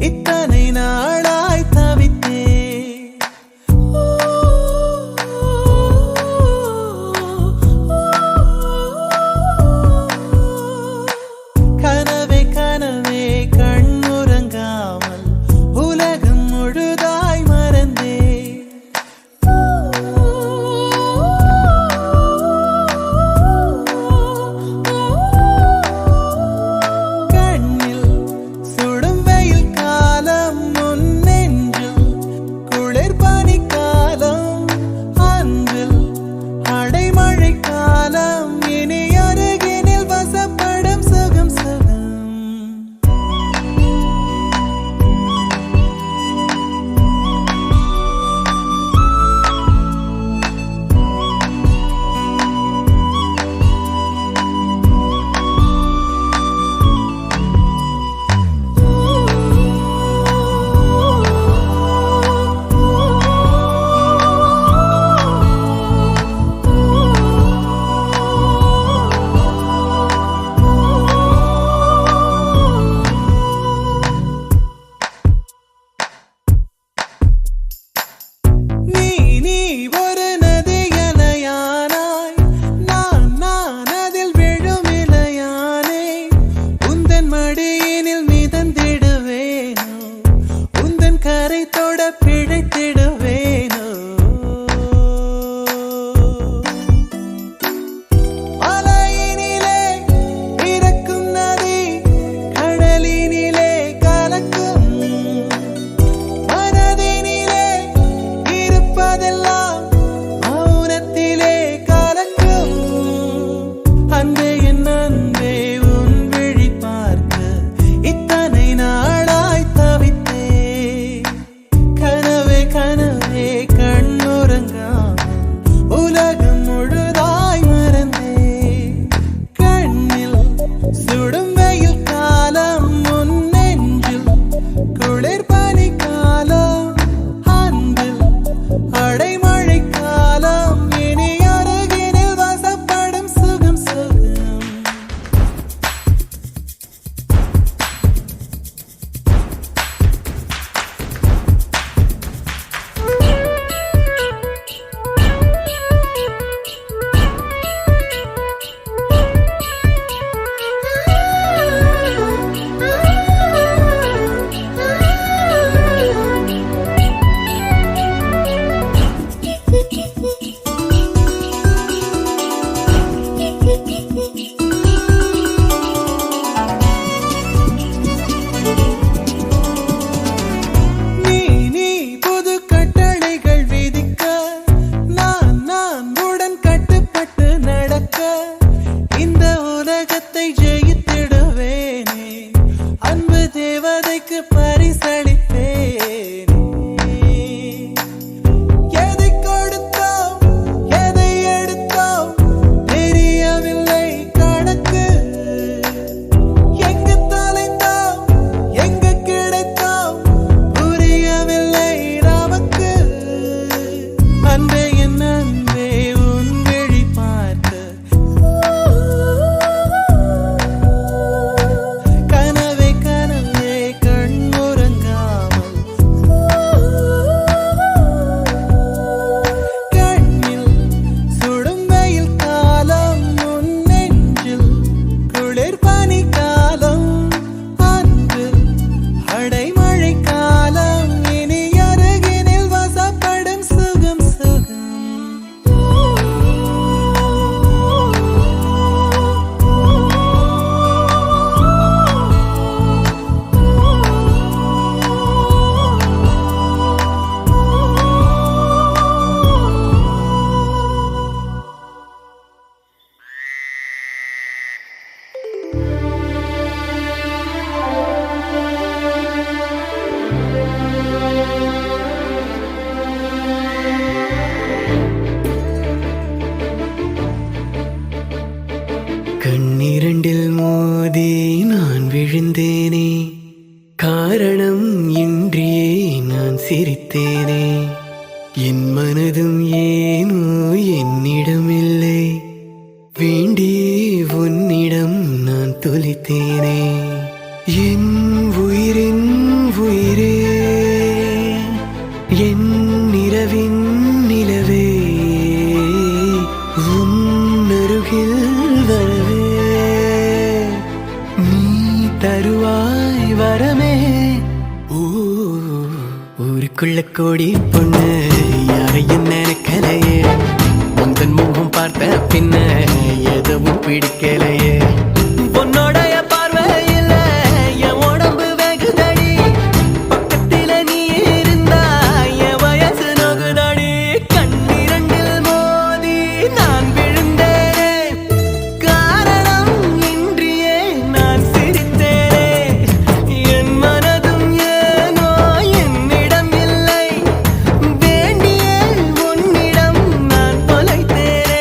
இத்தனை நாளாய் தவித்தே. கனவே கனவே கண்ணுறங்காமல் உலகம் முழுதாய் மறந்தே. கண்ணிரண்டில் மோதி நான் விழுந்தேனே, காரணம் இன்றியே நான் சிரித்தேனே. என் மனதும் ஏனோ என்னிடமில்லை, வேண்டியே உன்னிடம் நான் தொலைத்தேனே. என் உயிரின் கண்ணுக்குள்ள கோடி பொண்ணு யாரையும் நினைக்கலையே உந்தன் முகம் பார்த்த பின்ன எதுவும் பிடிக்கலையே பொன்னோடைய பார்வையில் என் உடம்பு வெகுதடி பக்கத்தில நீ இருந்தா என் வயசு நோகுதடி கண்ணிரண்டில் மோதி நான் விழுந்தேனே காரணம் இன்றியே நான் சிரித்தேனே என் மனதும் ஏனோ என்னிடம் இல்லை வேண்டிய உன்னிடம் நான் தொலைத்தேனே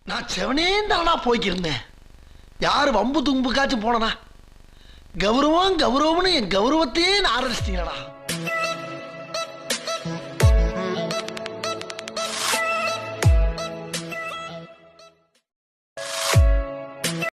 நான் செவனே தானா போய்க்கிருந்தேன் யாரு வம்பு தும்புக்காச்சும் போனனா கௌரவம் கௌரவம்னு என் கௌரவத்தையே ஆரம்பிச்சிட்டீங்களா